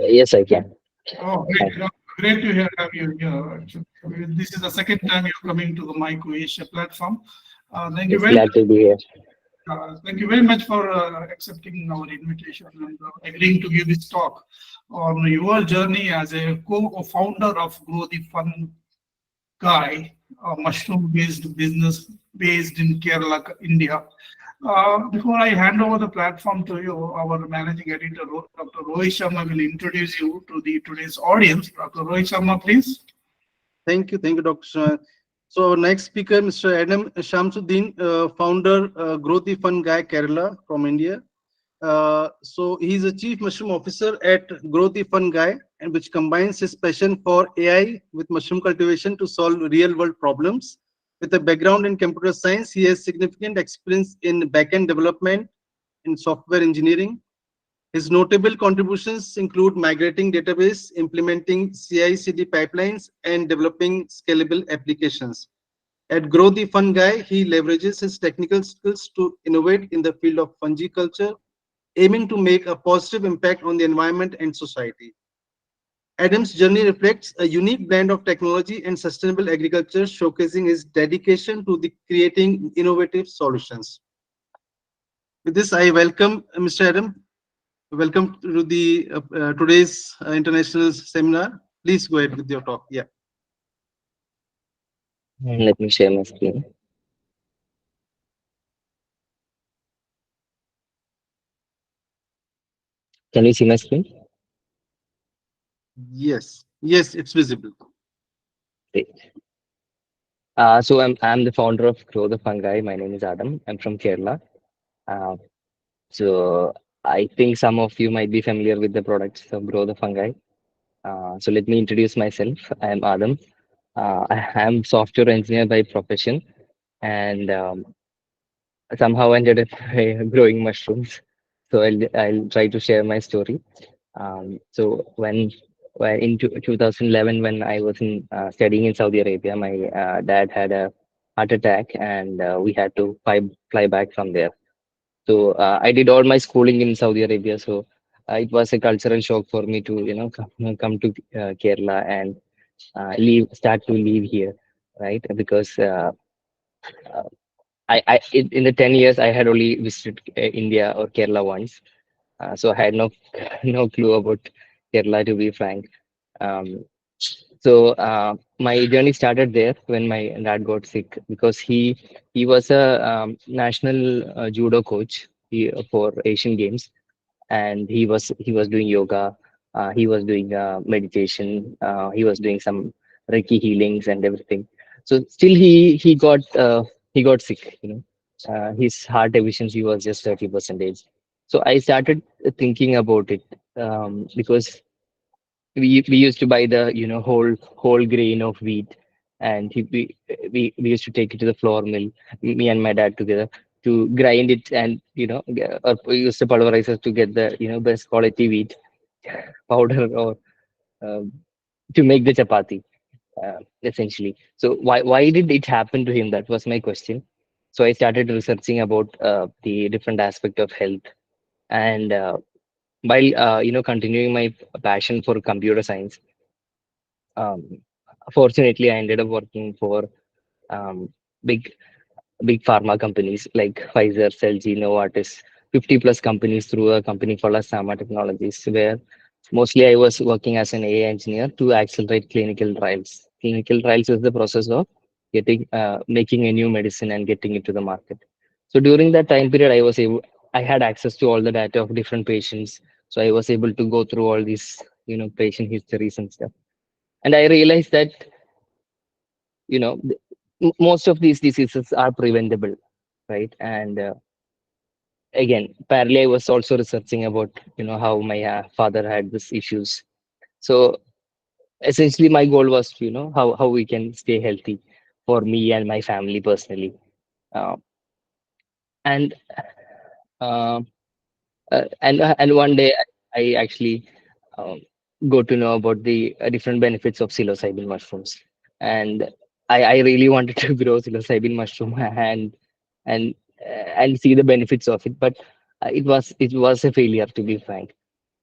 Yes, I can. Oh, great. Great to have you here. This is the second time you're coming to the MyCoasia platform. Thank you Yes, very glad to be here. Thank you very much for accepting our invitation and agreeing to give this talk on your journey as a co-founder of GrowtheFunGuy, a mushroom-based business based in Kerala, India. Before I hand over the platform to you, our managing editor, Dr. Rohit Sharma, will introduce you to the today's audience. Dr. Rohit Sharma, please. Thank you, Dr. Shah. So our next speaker, Mr. Adam Shamsudeen, founder, GrowtheFunGuy, Kerala from India. So he's a chief mushroom officer at GrowtheFunGuy, and which combines his passion for AI with mushroom cultivation to solve real-world problems. With a background in computer science, he has significant experience in backend development, in software engineering. His notable contributions include migrating database, implementing CI/CD pipelines, and developing scalable applications. At Grow the Fun Guy, he leverages his technical skills to innovate in the field of fungiculture, aiming to make a positive impact on the environment and society. Adam's journey reflects a unique blend of technology and sustainable agriculture, showcasing his dedication to the creating innovative solutions. With this, I welcome Mr. Adam. Welcome to the today's international seminar. Please go ahead with your talk. Yeah. Let me share my screen. Can you see my screen? Yes. Yes, it's visible. Great. So I'm the founder of Grow the Fungi. My name is Adam. I'm from Kerala. Uh, so I think some of you might be familiar with the products of Grow the Fungi. So let me introduce myself. I'm Adam. I am software engineer by profession, and somehow ended up growing mushrooms. So I'll try to share my story. So when in 2011, when I was in studying in Saudi Arabia, my dad had a heart attack, and we had to fly back from there. So I did all my schooling in Saudi Arabia. So it was a cultural shock for me to come to Kerala and start to live here, right? Because uh, in the 10 years I had only visited India or Kerala once, so I had no no clue about Kerala, to be frank. Um, so my journey started there when my dad got sick, because he was a national judo coach for Asian Games, and he was doing yoga, he was doing meditation, he was doing some Reiki healings and everything. So still he got sick. His heart efficiency was just 30%. So I started thinking about it, because we used to buy the whole grain of wheat, and we used to take it to the flour mill, me and my dad together, to grind it, and or we use the pulverizers to get the best quality wheat powder, or um, to make the chapati, essentially. So why did it happen to him? That was my question. So I started researching about the different aspect of health, and while continuing my passion for computer science, um, fortunately I ended up working for um, big big pharma companies like Pfizer, Celgene, Novartis, 50 plus companies, through a company called as Sama Technologies, where mostly I was working as an AI engineer to accelerate clinical trials. Clinical trials is the process of making a new medicine and getting it to the market. So during that time period, I had access to all the data of different patients. So I was able to go through all these, patient histories and stuff. And I realized that, most of these diseases are preventable, right? And again, parallel, I was also researching about, how my father had these issues. So essentially my goal was to, how we can stay healthy for me and my family personally. Uh, and uh, and one day I actually um, got to know about the different benefits of psilocybin mushrooms, and I really wanted to grow psilocybin mushroom and see the benefits of it, but it was a failure, to be frank.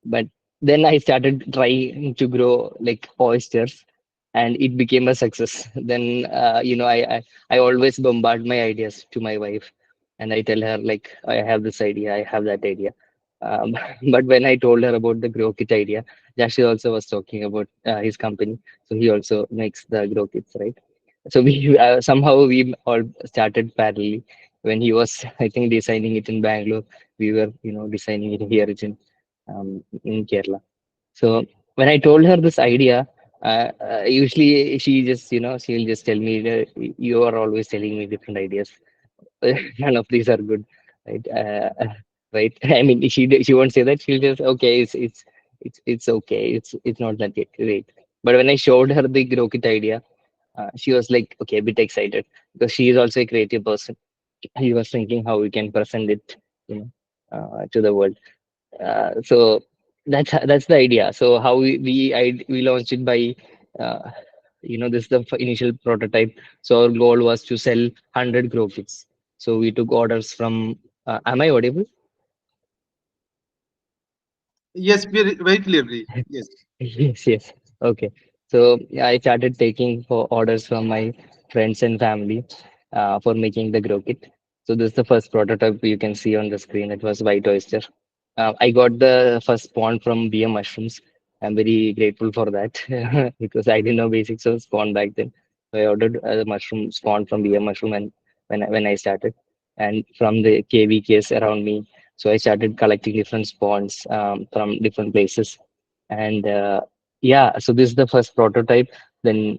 But then I started trying to grow like oysters, and it became a success. Then I always bombard my ideas to my wife, and I tell her like I have this idea, I have that idea. Um, but when I told her about the grow kit idea, Josh also was talking about his company, so he also makes the grow kits, right? So we somehow we all started parallelly. When he was, I think, designing it in Bangalore, we were, designing it here in Kerala. So when I told her this idea, usually she just, she'll just tell me, You are always telling me different ideas. None of these are good, right? Right? I mean, she won't say that. She'll just, okay, it's okay. It's not that great. But when I showed her the grow kit idea, she was like, okay, a bit excited because she is also a creative person. He was thinking how we can present it, you know, to the world. So that's the idea. So how we launched it by, uh, this is the initial prototype. So our goal was to sell 100 grow kits. So we took orders from. Am I audible? Yes, very, very clearly. Yes. Yes, yes. Okay. So yeah, I started taking for orders from my friends and family for making the grow kit. So this is the first prototype you can see on the screen. It was white oyster. I got the first spawn from BM mushrooms. I'm very grateful for that because I didn't know basics of spawn back then. So I ordered the mushroom spawn from BM mushroom and when I started, and from the KVKs around me. So I started collecting different spawns from different places, and yeah, so this is the first prototype. Then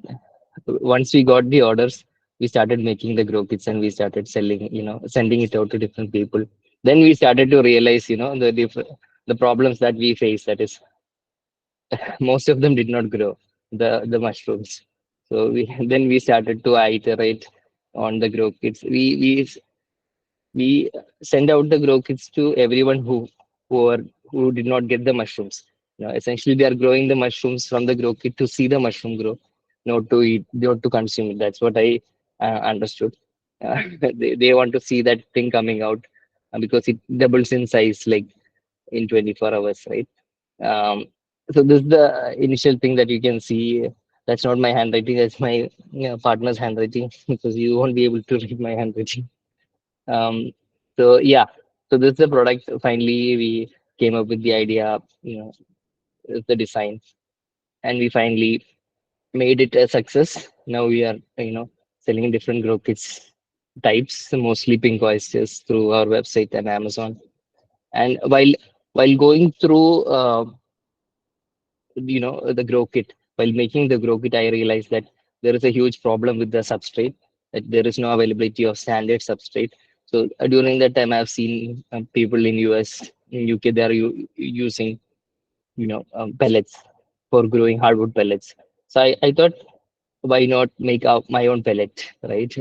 once we got the orders, we started making the grow kits and we started selling, sending it out to different people. Then we started to realize, the problems that we face. That is, most of them did not grow the mushrooms. So we then we started to iterate on the grow kits. We send out the grow kits to everyone who did not get the mushrooms. Essentially, they are growing the mushrooms from the grow kit to see the mushroom grow, not to eat, not to consume it. That's what I understood. They want to see that thing coming out because it doubles in size like in 24 hours, right? Um, so this is the initial thing that you can see. That's not my handwriting. That's my partner's handwriting because you won't be able to read my handwriting. Um, so yeah, so this is the product. Finally, we came up with the idea, the design, and we finally made it a success. Now we are, selling different grow kits types, mostly pink oysters through our website and Amazon. And while going through, the grow kit, while making the grow kit, I realized that there is a huge problem with the substrate. That there is no availability of standard substrate. So during that time, I've seen people in US, in UK, they are using pellets for growing hardwood pellets. So I thought, why not make up my own pellet, right?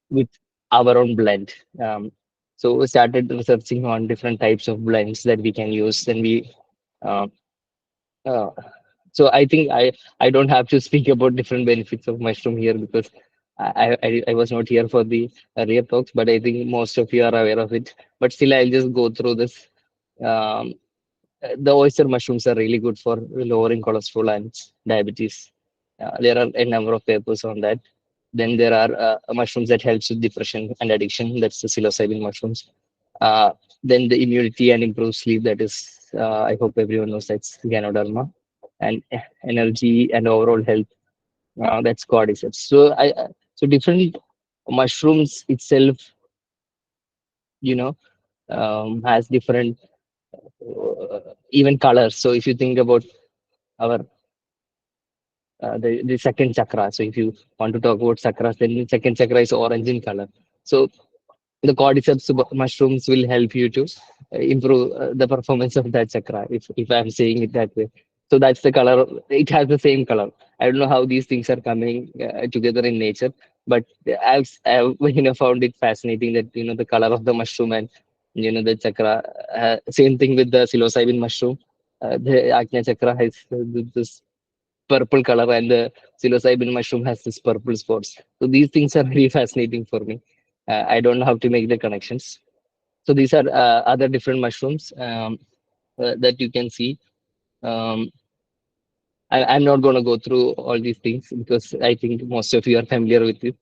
With our own blend. So we started researching on different types of blends that we can use. Then we uh, uh, so I think I don't have to speak about different benefits of mushroom here because I was not here for the earlier talks, but I think most of you are aware of it. But still, I'll just go through this. Um, the oyster mushrooms are really good for lowering cholesterol and diabetes. There are a number of papers on that. Then there are mushrooms that helps with depression and addiction. That's the psilocybin mushrooms. Uh, then the immunity and improved sleep. That is, I hope everyone knows that's Ganoderma. And energy and overall health. That's cordyceps. So different mushrooms itself, you know, has different even colors. So if you think about our the second chakra. So if you want to talk about chakras, then the second chakra is orange in color. So the cordyceps mushrooms will help you to improve the performance of that chakra, if I'm saying it that way. So that's the color. It has the same color. I don't know how these things are coming together in nature, but I've found it fascinating that the color of the mushroom and the chakra. Same thing with the psilocybin mushroom. The Ajna chakra has this purple color and the psilocybin mushroom has this purple spots. So these things are very fascinating for me. I don't know how to make the connections. So these are other different mushrooms. that you can see. Um, I'm not going to go through all these things because I think most of you are familiar with it.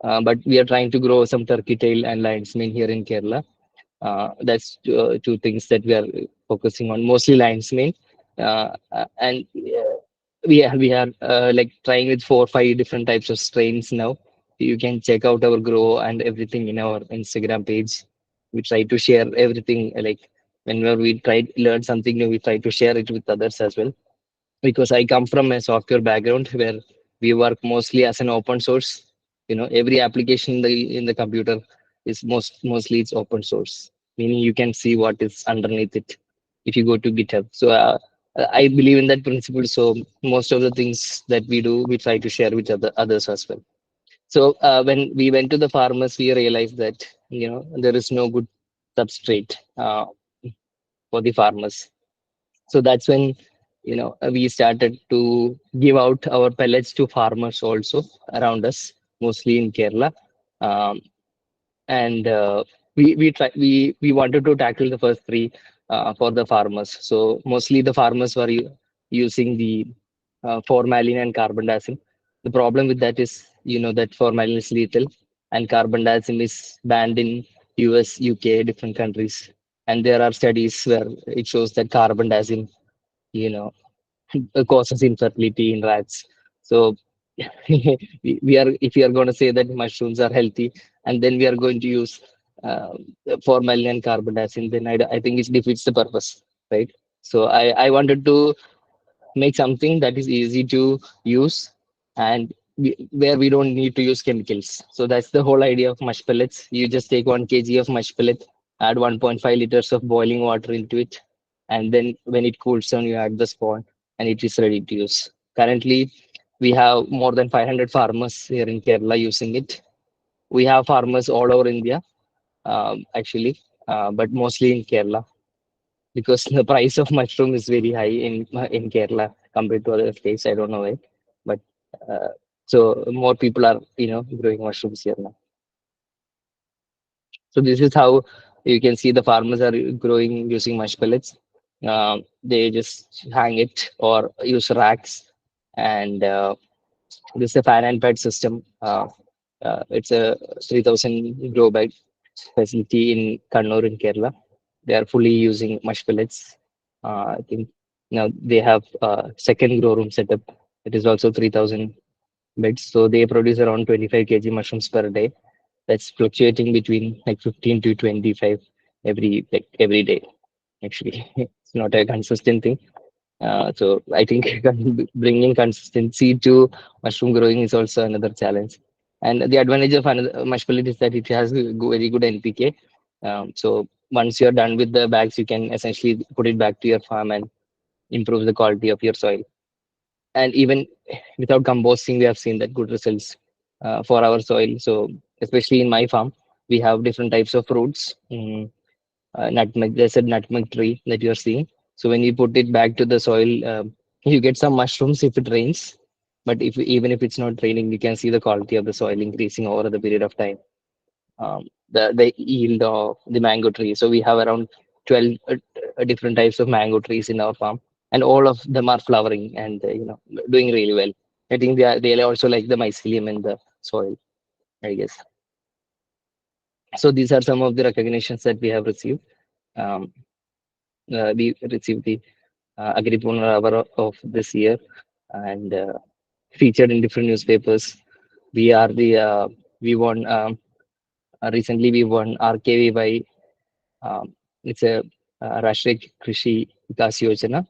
But we are trying to grow some turkey tail and lion's mane here in Kerala. That's two things that we are focusing on, mostly lion's mane. And we are like trying with 4 or 5 different types of strains now. You can check out our grow and everything in our Instagram page. We try to share everything like whenever we try to learn something new, we try to share it with others as well, because I come from a software background where we work mostly as an open source. Every application in the computer is mostly it's open source, meaning you can see what is underneath it if you go to GitHub. So I believe in that principle. So most of the things that we do, we try to share with others as well. So when we went to the farmers, we realized that there is no good substrate for the farmers. So that's when we started to give out our pellets to farmers also around us, mostly in Kerala. Um, and we wanted to tackle the first three for the farmers. So mostly the farmers were using the formalin and carbon dioxide. The problem with that is that formalin is lethal and carbon dioxide is banned in US, UK, different countries. And there are studies where it shows that carbon dioxide you know causes infertility in rats. So we are, if we are going to say that mushrooms are healthy, and then we are going to use uh, formalin and carbon dioxide, then I think it defeats the purpose, right? So I wanted to make something that is easy to use and where we don't need to use chemicals. So that's the whole idea of mush pellets. You just take 1 kg of mush pellet, add 1.5 liters of boiling water into it, and then when it cools down, you add the spawn, and it is ready to use. Currently, we have more than 500 farmers here in Kerala using it. We have farmers all over India, actually, but mostly in Kerala because the price of mushroom is very high in Kerala compared to other states. I don't know why, but uh, so more people are growing mushrooms here now. So this is how you can see the farmers are growing using mush pellets. They just hang it or use racks, and this is a fan and pad system. It's a 3,000 grow bag facility in Kannur in Kerala. They are fully using mush pellets. I think now they have second grow room setup. It is also 3,000 beds. So they produce around 25 kg mushrooms per day. That's fluctuating between like 15 to 25 every day. Actually, it's not a consistent thing. So I think bringing consistency to mushroom growing is also another challenge. And the advantage of another mush pellet is that it has very good NPK. So once you're done with the bags, you can essentially put it back to your farm and improve the quality of your soil. And even without composting, we have seen that good results for our soil. So especially in my farm, we have different types of fruits. Nutmeg, there's a nutmeg tree that you're seeing. So when you put it back to the soil, you get some mushrooms if it rains. But even if it's not raining, you can see the quality of the soil increasing over the period of time. The yield of the mango tree. So we have around 12 different types of mango trees in our farm, and all of them are flowering and doing really well. I think they also like the mycelium in the soil, I guess. So these are some of the recognitions that we have received. Um, we received the Agripreneur Award of this year and featured in different newspapers. We are the we won recently we won RKVY. It's a Rashtriya Krishi Vikas Yojana.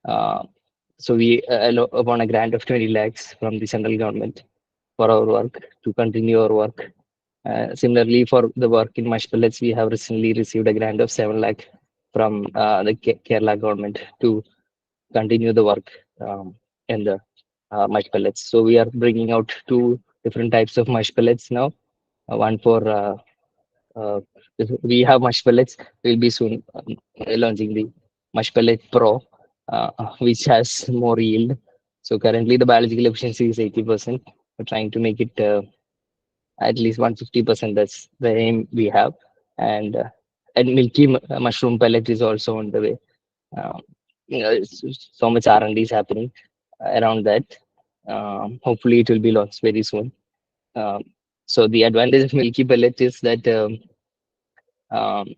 Uh, so we won a grant of 20 lakhs from the central government for our work to continue our work. Similarly, for the work in mush pellets, we have recently received a grant of 7 lakh from the Kerala government to continue the work in the mush pellets. So we are bringing out two different types of mush pellets now. One for uh, we have mush pellets. We'll be soon launching the mush pellet pro, which has more yield. So currently the biological efficiency is 80%. We're trying to make it at least 150%. That's the aim we have. And and milky mushroom pellet is also on the way. Um, so much R&D is happening around that. Hopefully, it will be launched very soon. Um, so the advantage of Milky Pellet is that um,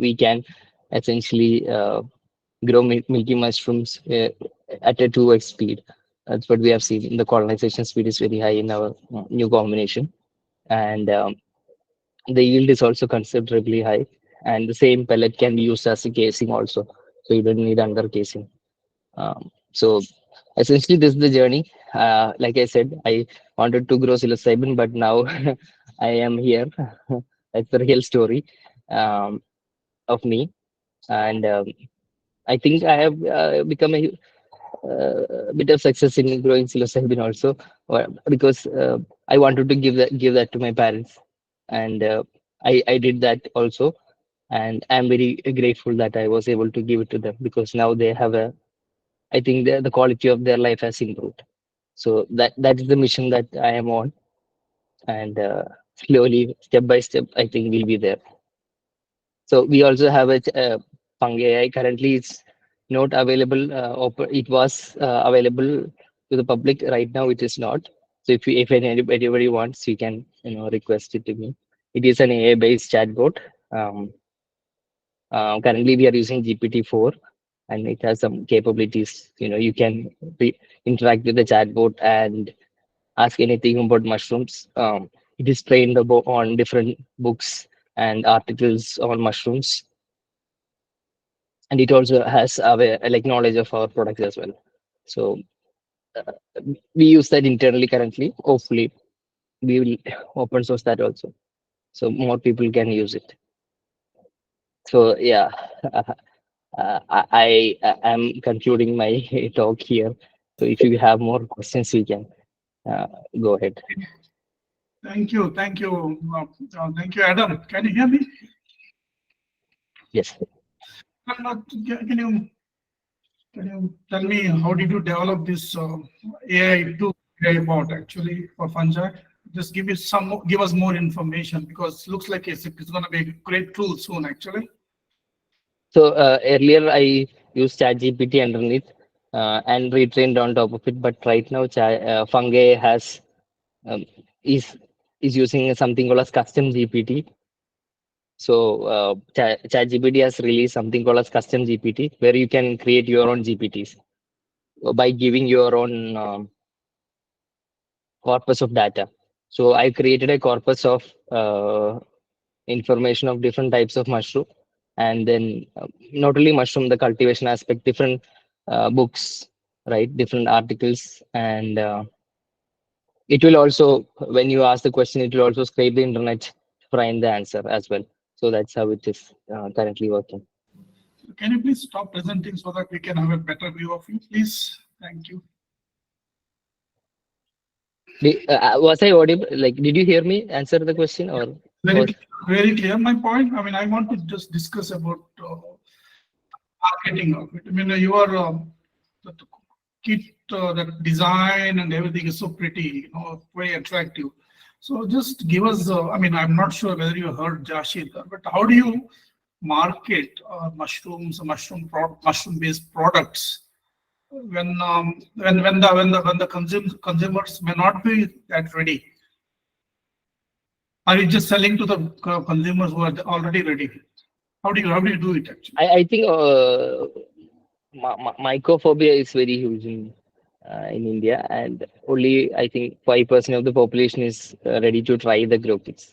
we can essentially grow milky mushrooms at a 2x speed. That's what we have seen. The colonization speed is very high in our new combination, and the yield is also considerably high. And the same pellet can be used as a casing also, so you don't need under casing. So essentially, this is the journey. Like I said, I wanted to grow psilocybin, but now I am here. That's the real story um, of me, and I think I have become a bit of success in growing psilocybin also, because I wanted to give that to my parents, and I did that also, and I'm very grateful that I was able to give it to them because now they have a. I think the quality of their life has improved. So that is the mission that I am on, and slowly, step by step, I think we'll be there. So we also have a fungi. Currently, it's not available. It was available to the public. Right now, it is not. So if anybody wants, you can request it to me. It is an AI-based chatbot. Um, Currently, we are using GPT-4, and it has some capabilities. You can interact with the chatbot and ask anything about mushrooms. It is trained on different books and articles on mushrooms, and it also has like knowledge of our products as well. So uh, we use that internally currently. Hopefully, we will open source that also, so more people can use it. So yeah, I am concluding my talk here. So if you have more questions, we can uh, go ahead. Thank you, Adam. Can you hear me? Yes. Can you tell me how did you develop this AI tool, AI bot actually for fungi? Just give us more information because it looks like it's going to be a great tool soon actually. So earlier I used ChatGPT underneath and retrained on top of it, but right now Fungi um, is is using something called as custom GPT. So ChatGPT has released something called as custom GPT, where you can create your own GPTs by giving your own corpus of data. So I created a corpus of information of different types of mushroom, and then not only mushroom, the cultivation aspect, different books, right, different articles, and it will also, when you ask the question, it will also scrape the internet to find the answer as well. So that's how it is currently working. Can you please stop presenting so that we can have a better view of you, please? Thank you. Was I audible? Like, did you hear me answer the question, or Very, was? very clear. My point. I mean, I want to just discuss about marketing of it. I mean, the kit, the design and everything is so pretty, very attractive. So just give us. I mean, I'm not sure whether you heard Jashid, but how do you market mushrooms, mushroom-based products when the consumers may not be that ready? Are you just selling to the consumers who are already ready? How do you do it actually? I think mycophobia is very huge in India, and only I think 5% of the population is ready to try the grow kits.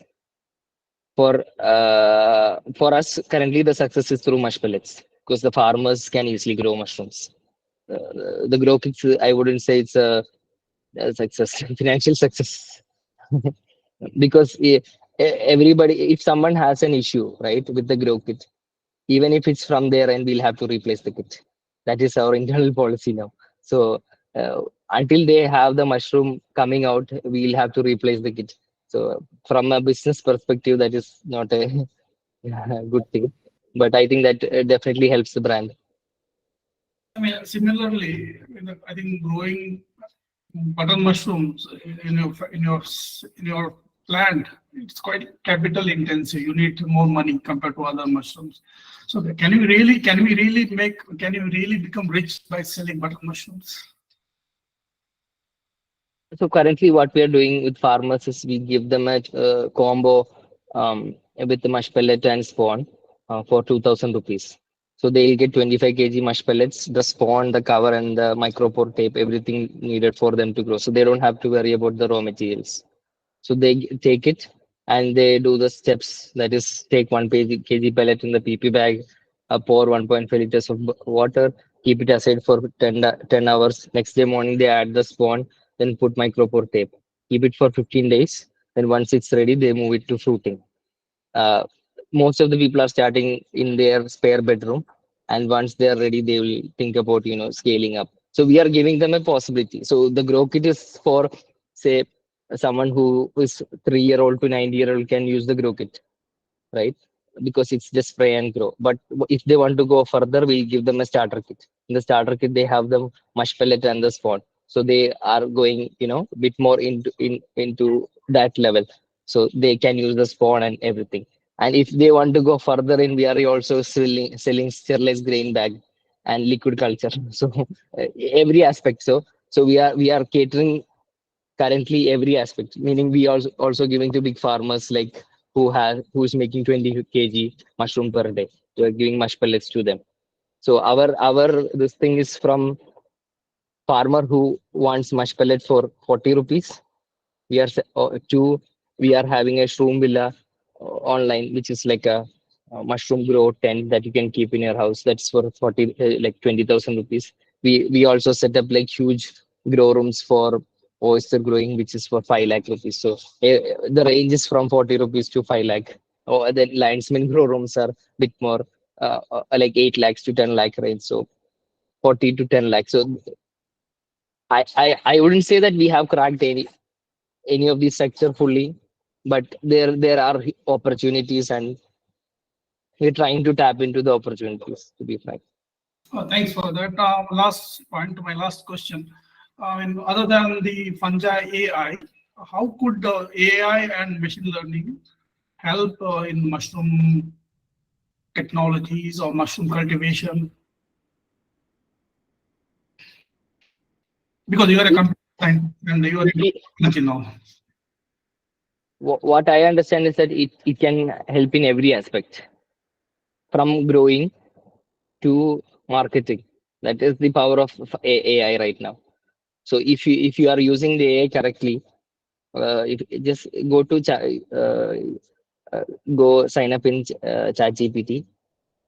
For us, currently the success is through mush pellets because the farmers can easily grow mushrooms. The grow kits, I wouldn't say it's a success, financial success, because everybody, if someone has an issue, right, with the grow kit, even if it's from there, and we'll have to replace the kit. That is our internal policy now. So until they have the mushroom coming out, we'll have to replace the kit. So from a business perspective, that is not a good thing. But I think that definitely helps the brand. I mean, similarly, I think growing button mushrooms in your plant, it's quite capital intensive. You need more money compared to other mushrooms. So can you really become rich by selling butter mushrooms? So currently, what we are doing with farmers is we give them a combo with the mush pellet and spawn for 2,000 rupees. So they'll get 25 kg mush pellets, the spawn, the cover, and the micropore tape, everything needed for them to grow. So they don't have to worry about the raw materials. So they take it and they do the steps. That is, take 1 kg pellet in the PP bag, pour 1.5 liters of water, keep it aside for 10 hours. Next day morning, they add the spawn, then put micropore tape. Keep it for 15 days. Then once it's ready, they move it to fruiting. Uh, Most of the people are starting in their spare bedroom, and once they are ready, they will think about scaling up. So we are giving them a possibility. So the grow kit is for, say, someone who is 3-year-old to 9-year-old can use the grow kit, right? Because it's just spray and grow. But if they want to go further, we give them a starter kit. In the starter kit, they have the mush pellet and the spawn. So they are going, a bit more into that level. So they can use the spawn and everything. And if they want to go further in, we are also selling sterilized grain bag and liquid culture. So every aspect. So we are catering currently every aspect, meaning we also giving to big farmers like who's making 20 kg mushroom per day. We are giving mush pellets to them. So our this thing is from farmer who wants mush pellet for 40 rupees. We are having a shroom villa online, which is like a mushroom grow tent that you can keep in your house. That's for 40 like 20,000 rupees. We also set up like huge grow rooms for oyster growing, which is for 5 lakh rupees. So the range is from 40 rupees to 5 lakh. Or the linesman grow rooms are bit more like 8 lakhs to 10 lakh range. So 40 to 10 lakhs. So I wouldn't say that we have cracked any of these sector fully, but there are opportunities, and we're trying to tap into the opportunities, to be frank. Thanks for that. Last point, my last question. Other than the fungi AI, how could the AI and machine learning help in mushroom technologies or mushroom cultivation? Because you are a It, computer scientist and you are into it, technology now. what I understand is that it can help in every aspect, from growing to marketing. That is the power of AI right now. So if you are using the AI correctly, if just uh, uh, go sign up in ChatGPT,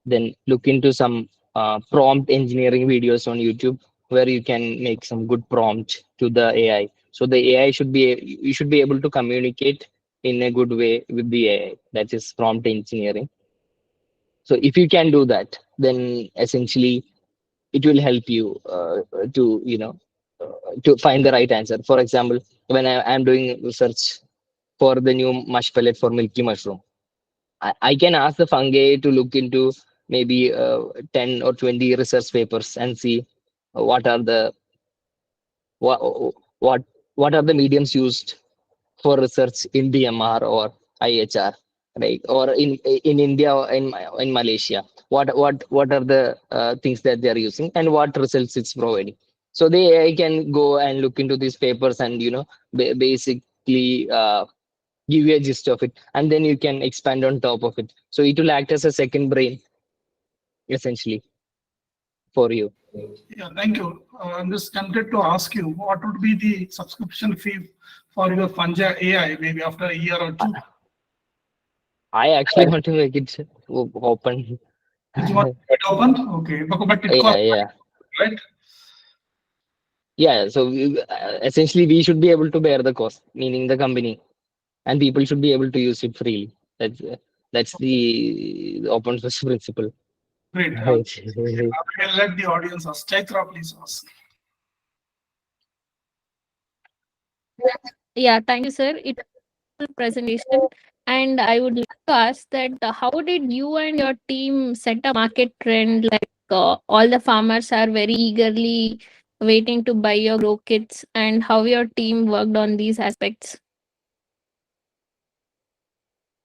then look into some prompt engineering videos on YouTube where you can make some good prompt to the AI. So the AI you should be able to communicate in a good way with the AI. That is prompt engineering. So if you can do that, then essentially it will help you to to find the right answer. For example, when I'm doing research for the new mush pellet for milky mushroom, I can ask the fungi to look into maybe 10 or 20 research papers and see what are the what what what are the mediums used for research in DMR or IHR, right? Or in India or in Malaysia. What are the things that they are using and what results it's providing. So they I can go and look into these papers and basically give you a gist of it, and then you can expand on top of it. So it will act as a second brain essentially for you. Yeah, thank you. I'm just tempted to ask you, what would be the subscription fee for your fungi AI, maybe after a year or two? I actually want to make it open. Did you want it open? Okay, but it Yeah, costs, yeah, right? yeah. So essentially, we should be able to bear the cost, meaning the company, and people should be able to use it freely. That's the open source principle. Great. Right. I'll let the audience ask. Chaitra, please ask. Yeah, thank you, sir. It was a presentation, and I would like to ask that how did you and your team set a market trend? Like all the farmers are very eagerly waiting to buy your grow kits, and how your team worked on these aspects.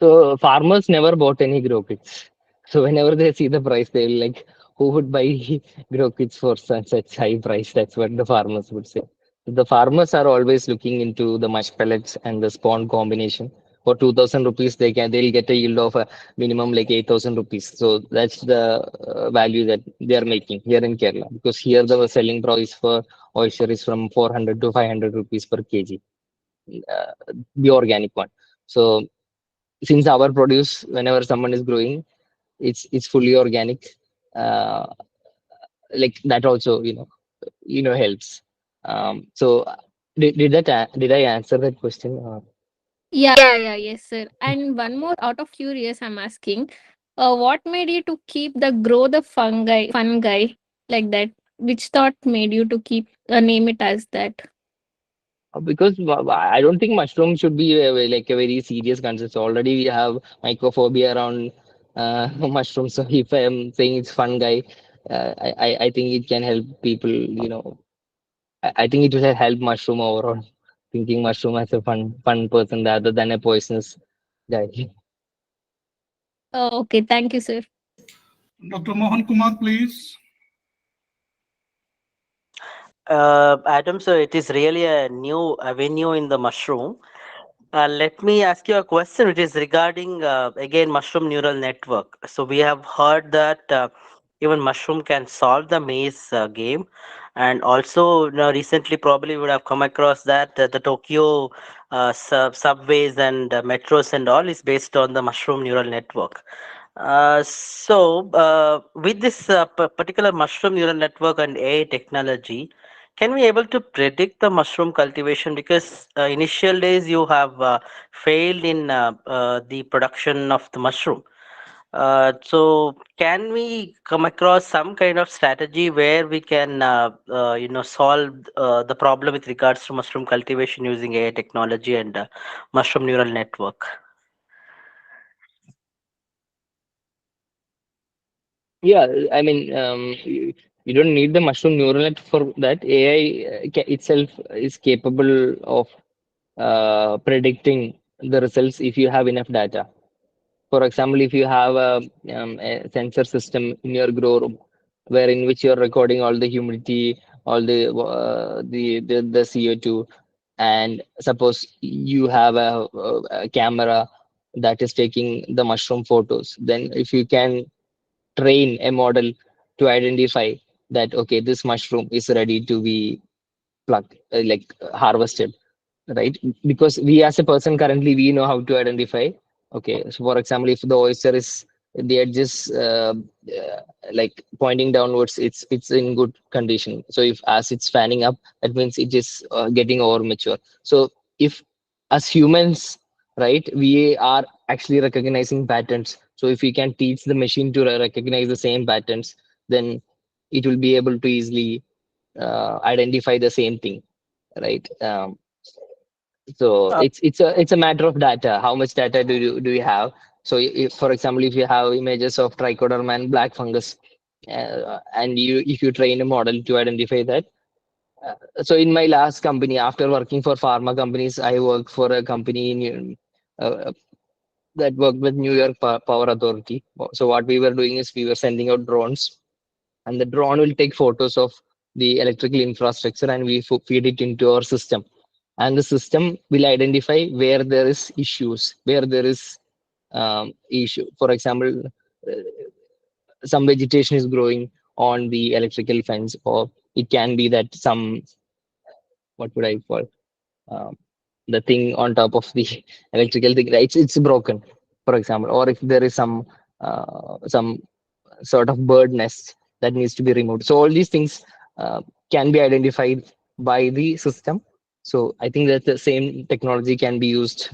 So farmers never bought any grow kits. So whenever they see the price, they will like, who would buy grow kits for such high price? That's what the farmers would say. The farmers are always looking into the mush pellets and the spawn combination. For 2,000 rupees, they'll get a yield of a minimum like 8,000 rupees. So that's the value that they are making here in Kerala, because here the selling price for oyster is from 400 to 500 rupees per kg, uh, the organic one. So since our produce, whenever someone is growing, it's fully organic. uh, like that also, helps. So did I answer that question? Yeah, yes, sir. And one more out of curious, I'm asking, what made you to keep the grow the fungi like that? Which thought made you to keep name it as that? Because I don't think mushroom should be like a very serious concern. So already we have mycophobia around mushrooms. So if I'm saying it's fungi, I think it can help people. I think it will help mushroom overall. Thinking mushroom as a fun person rather than a poisonous guy. Okay, thank you, sir. Dr. Mohan Kumar, please. Adam, so it is really a new avenue in the mushroom. Let me ask you a question which is regarding again mushroom neural network. So we have heard that even mushroom can solve the maze game, and also recently probably would have come across that the Tokyo subways and metros and all is based on the mushroom neural network. With this particular mushroom neural network and AI technology, can we able to predict the mushroom cultivation? Because initial days you have failed in the production of the mushroom. So can we come across some kind of strategy where we can solve the problem with regards to mushroom cultivation using AI technology and mushroom neural network? Yeah, I mean, you don't need the mushroom neural net for that. AI itself is capable of predicting the results if you have enough data. For example, if you have a sensor system in your grow room, where in which you're recording all the humidity, all the CO2, and suppose you have a camera that is taking the mushroom photos, then if you can train a model to identify that, okay, this mushroom is ready to be plucked, harvested, right? Because we as a person currently we know how to identify. Okay, so for example, if the oyster is the edges like pointing downwards, it's in good condition. So if as it's fanning up, that means it is getting over mature. So if as humans, right, we are actually recognizing patterns. So if we can teach the machine to recognize the same patterns, then it will be able to easily identify the same thing, right? So Uh, it's a matter of data. How much data do you have? So if, for example, if you have images of trichoderma and black fungus, and if you train a model to identify that. So in my last company, after working for pharma companies, I worked for a company uh, that worked with New York Power Authority. So what we were doing is we were sending out drones, and the drone will take photos of the electrical infrastructure, and we feed it into our system, and the system will identify where there is issues, where there is issue. For example, uh, some vegetation is growing on the electrical fence, or it can be that some, what would I call, um, the thing on top of the electrical thing, right? It's broken, for example, or if there is some sort of bird nest that needs to be removed. So all these things can be identified by the system. So I think that the same technology can be used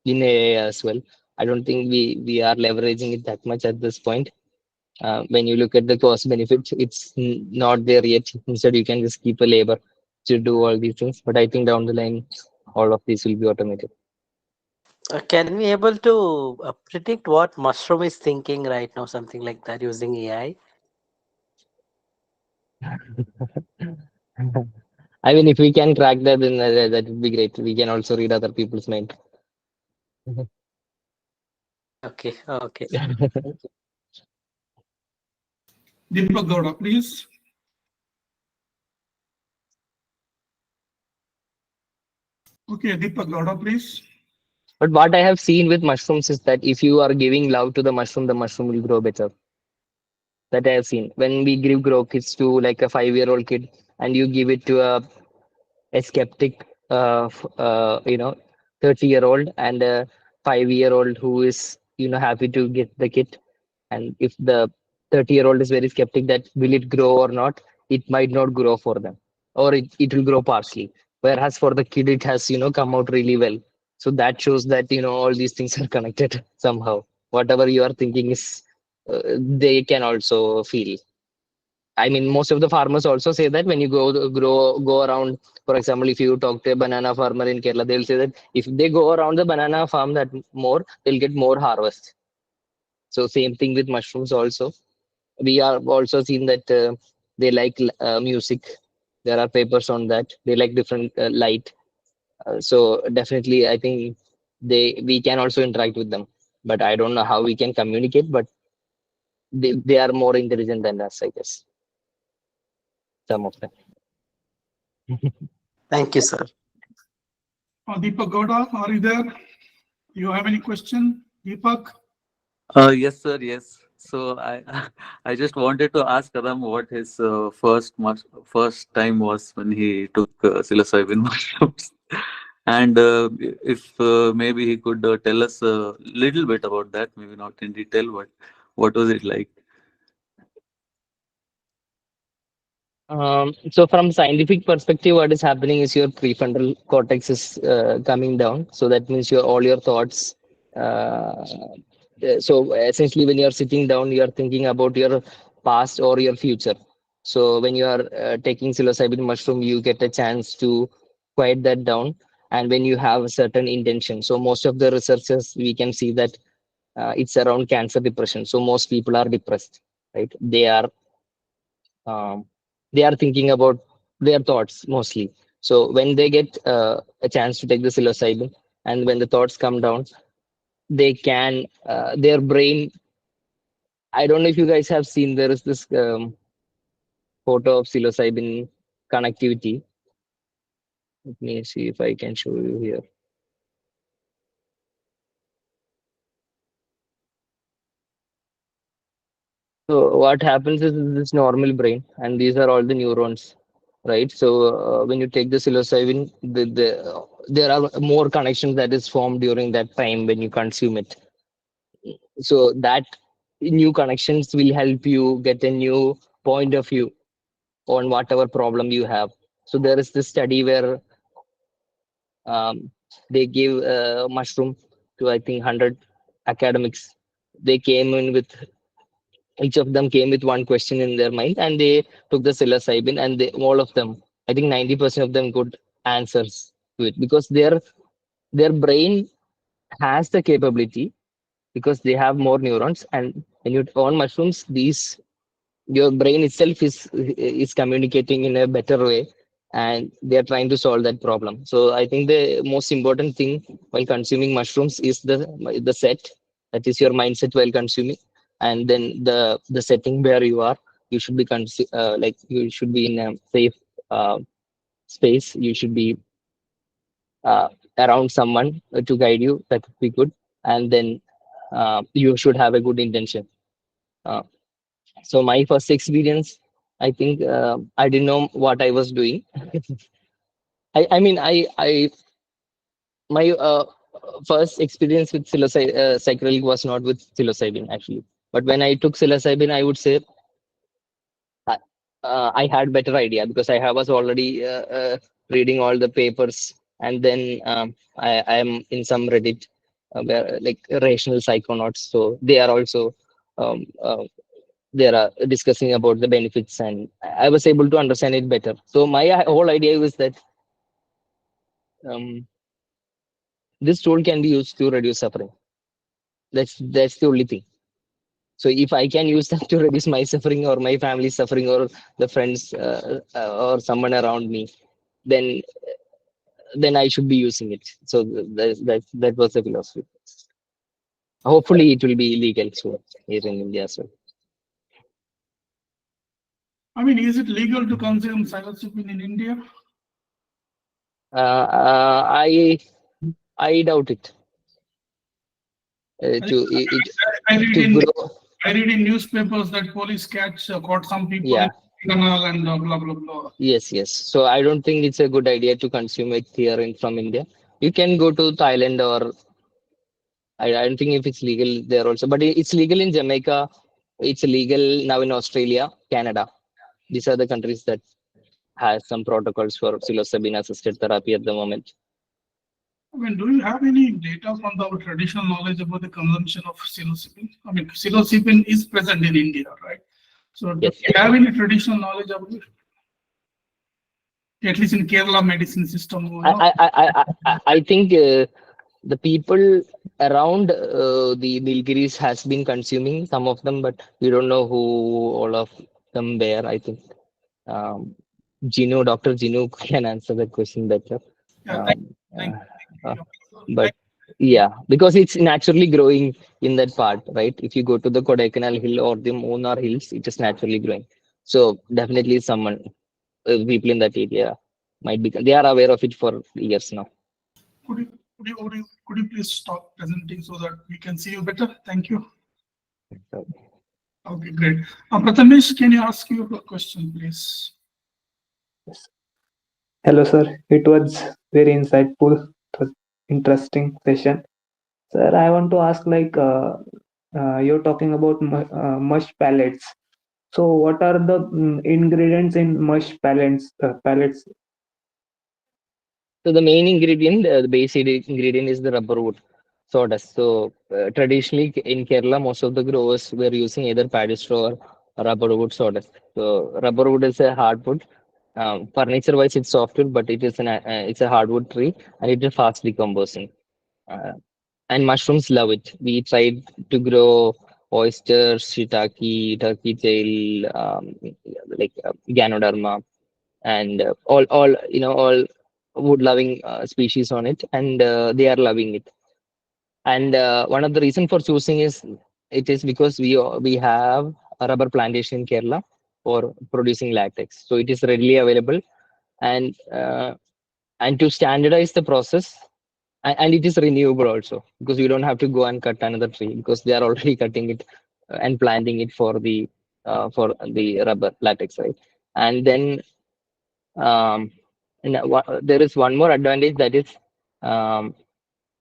in AI as well. I don't think we are leveraging it that much at this point. When you look at the cost benefit, it's not there yet. Instead, you can just keep a labor to do all these things. But I think down the line, all of these will be automated. can we able to predict what mushroom is thinking right now, something like that using AI? I mean, if we can crack that, then that would be great. We can also read other people's mind. Okay, okay. Deepak Gowda, please. Okay, Deepak Gowda, please. But what I have seen with mushrooms is that if you are giving love to the mushroom will grow better. That I have seen. When we give grow kits to like a 5-year-old kid and you give it to a skeptic, 30-year-old and a 5-year-old who is, happy to get the kit. And if the 30-year-old is very skeptic that will it grow or not, it might not grow for them, or it will grow partially. Whereas for the kid, it has, come out really well. So that shows that, all these things are connected somehow. Whatever you are thinking is, they can also feel. I mean, most of the farmers also say that when you go around, for example, if you talk to a banana farmer in Kerala, they'll say that if they go around the banana farm that more, they'll get more harvest. So same thing with mushrooms also. We are also seen that they like music. There are papers on that. They like different light. So definitely, I think we can also interact with them. But I don't know how we can communicate. But they are more intelligent than us, I guess. Some of them. Thank you, sir. Deepak Gowda, are you there? You have any question, Deepak? Yes, sir. Yes. So I, I just wanted to ask Adam what his first time was when he took psilocybin mushrooms, and if maybe he could tell us a little bit about that, maybe not in detail, but what was it like? So from scientific perspective, what is happening is your prefrontal cortex is coming down. So that means all your thoughts. So essentially, when you are sitting down, you are thinking about your past or your future. So when you are taking psilocybin mushroom, you get a chance to quiet that down. And when you have a certain intention, so most of the researchers we can see that it's around cancer depression. So most people are depressed, right? Um, they are thinking about their thoughts mostly. So when they get a chance to take the psilocybin, and when the thoughts come down, they can their brain. I don't know if you guys have seen. There is this photo of psilocybin connectivity. Let me see if I can show you here. So what happens is this normal brain, and these are all the neurons, right? So when you take the psilocybin, there are more connections that is formed during that time when you consume it. So that new connections will help you get a new point of view on whatever problem you have. So there is this study where they gave mushroom to I think 100 academics. They came in with each of them came with one question in their mind, and they took the psilocybin, and all of them, I think 90% of them, got answers to it because their brain has the capability because they have more neurons, and when you on mushrooms, these your brain itself is communicating in a better way, and they are trying to solve that problem. So I think the most important thing while consuming mushrooms is the set, that is your mindset while consuming, and then the setting where you are. You should be like you should be in a safe uh, space. You should be uh, around someone to guide you. That would be good. And then you should have a good intention. uh, so my first experience, I think I didn't know what I was doing. I mean, I my first experience with psychedelic was not with psilocybin actually. But when I took psilocybin, I would say I, I had better idea because was already reading all the papers, and then I am in some Reddit where like rational psychonauts, so they are also um, uh, they are discussing about the benefits, and I was able to understand it better. So my whole idea was that um, this tool can be used to reduce suffering. That's the only thing. So if I can use that to reduce my suffering or my family's suffering or the friends or someone around me, then I should be using it. So that was the philosophy. Hopefully, it will be legal soon here in India as well. I mean, is it legal to consume psilocybin in India? I doubt it. I, To think- it I read to in grow, I read in newspapers that police caught some people in yeah. canal and blah blah blah. Yes. So I don't think it's a good idea to consume it here from India. You can go to Thailand, or I don't think if it's legal there also, but it's legal in Jamaica. It's legal now in Australia, Canada. These are the countries that has some protocols for psilocybin assisted therapy at the moment. I mean, do you have any data from our traditional knowledge about the consumption of psilocybin? I mean, psilocybin is present in India, right? So, do Yes. you have any traditional knowledge about it? At least in Kerala medicine system, I think the people around the Nilgiris has been consuming some of them, but we don't know who all of them were. I think Dr. Gino can answer that question better. yeah, Um, thank uh, you. but yeah, because it's naturally growing in that part, right? If you go to the Kodaikanal hill or the Munnar hills, it is naturally growing. So definitely someone, people in that area might be, they are aware of it for years now. Could you, could you please stop presenting so that we can see you better? Thank you. So, Okay, great. Prathamesh, can you ask your question, please? Hello, sir. It was very insightful, it was interesting session. Sir, I want to ask you're talking about mush pellets. So, what are the ingredients in mush pellets? Pellets. so the main ingredient, the basic ingredient is the rubber wood sawdust. So traditionally in Kerala, most of the growers were using either paddy straw or rubber wood sawdust. So rubber wood is a hardwood. Furniture wise, it's softwood, but it's a hardwood tree and it is fast decomposing. Uh, and mushrooms love it. We tried to grow oysters, shiitake, turkey tail, Ganoderma, and all wood loving species on it, and they are loving it. And one of the reason for choosing is it is because we have a rubber plantation in Kerala for producing latex, so it is readily available. And to standardize the process, and it is renewable also, because you don't have to go and cut another tree, because they are already cutting it and planting it for the rubber latex, right? And then um, there is one more advantage, that is um,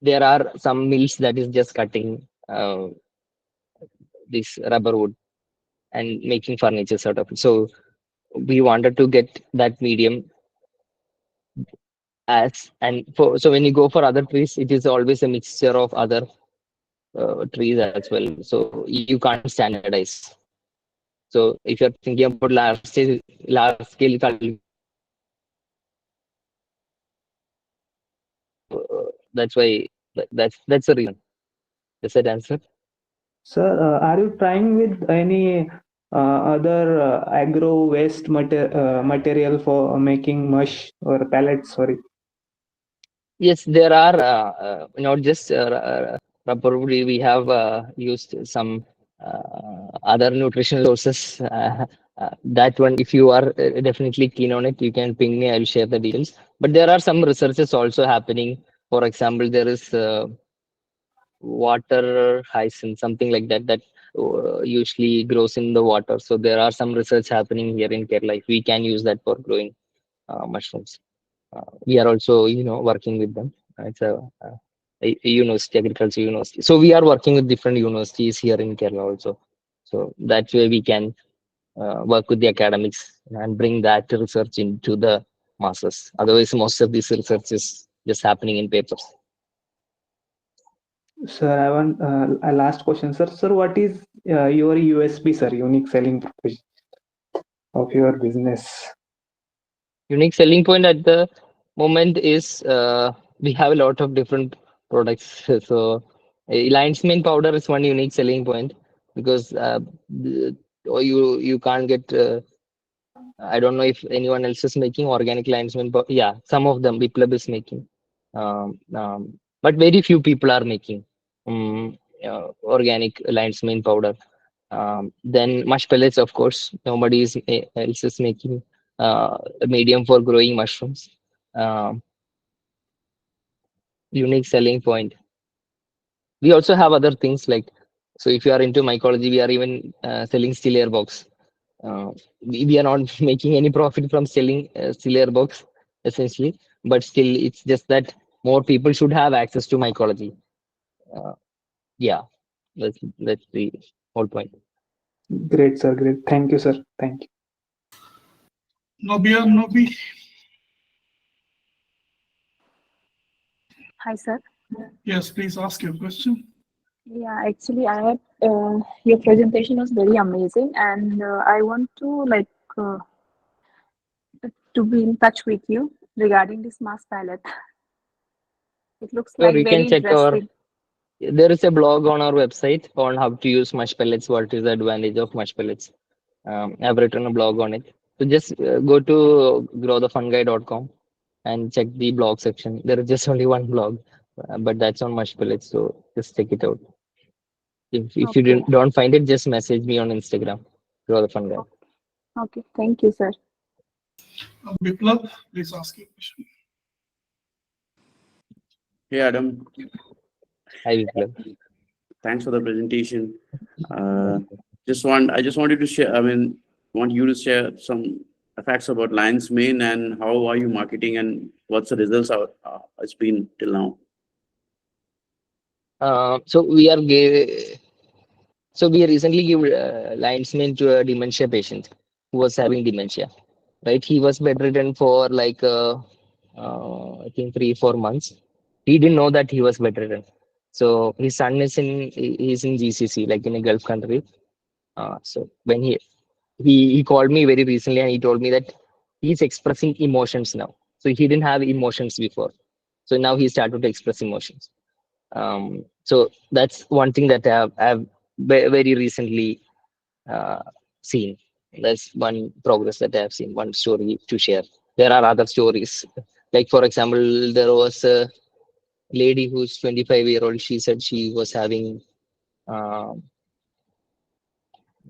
there are some mills that is just cutting this rubber wood and making furniture out of it. So we wanted to get that medium as, and for, so when you go for other trees, it is always a mixture of other trees as well. So you can't standardize. So if you're thinking about large scale cultivation, that's why that's the reason. Does that answer? Sir, are you trying with any other agro waste material for making mush or pellets? Sorry. Yes, there are not just rubber. We have used some other nutritional sources. That one, if you are definitely keen on it, you can ping me. I'll share the details. But there are some researches also happening. For example, there is water hyacinth, something like that, that usually grows in the water. So there are some research happening here in Kerala. If we can use that for growing mushrooms. We are also working with them. It's a university, agriculture university, so we are working with different universities here in Kerala also. So that way we can work with the academics and bring that research into the masses. Otherwise, most of this research is just happening in papers. Sir, I want a last question, sir. Sir, what is your USP, sir, unique selling proposition of your business? Unique selling point at the moment is we have a lot of different products. So lion's mane powder is one unique selling point, because or you can't get I don't know if anyone else is making organic lion's mane powder. Yeah, some of them Biplab is making, but very few people are making. organic lion's mane powder. Then mush pellets, of course. Nobody else is making a medium for growing mushrooms. Um, Unique selling point. We also have other things like, so if you are into mycology, we are even selling still air box. We are not making any profit from selling still air box essentially, but still it's just that more people should have access to mycology. Uh, yeah, that's the whole point. Great, sir. Great. Thank you, sir. Thank you. Nobi. Hi, sir. Yes, please ask your question. Yeah, actually, I had your presentation was very amazing, and I want uh, to be in touch with you regarding this mass palette. It looks Or like you can very check our, interesting. there is a blog on our website on how to use mush pellets, what is the advantage of mush pellets. I've written a blog on it. So just go to growthefunguy.com and check the blog section. There is just only one blog, but that's on mush pellets. So just check it out. If you Okay, don't find it, just message me on Instagram. GrowtheFunGuy. okay. Thank you, sir. Biplav, please ask your question. Hey Adam, Hi, Viplav. thanks for the presentation. I just wanted to share. Want you to share some facts about Lion's Mane and how are you marketing and what's the results it's been till now. So we recently gave lion's mane to a dementia patient who was having dementia. Right, he was bedridden for like I think 3 4 months. He didn't know that he was bedridden. So his son is he's in GCC, like in a Gulf country. So when he called me very recently and he told me that he's expressing emotions now. So he didn't have emotions before. So now he started to express emotions. So that's one thing that I've very recently uh, seen. That's one progress that I have seen, one story to share. There are other stories. Like, for example, there was a lady who's 25-year-old. She said she was having um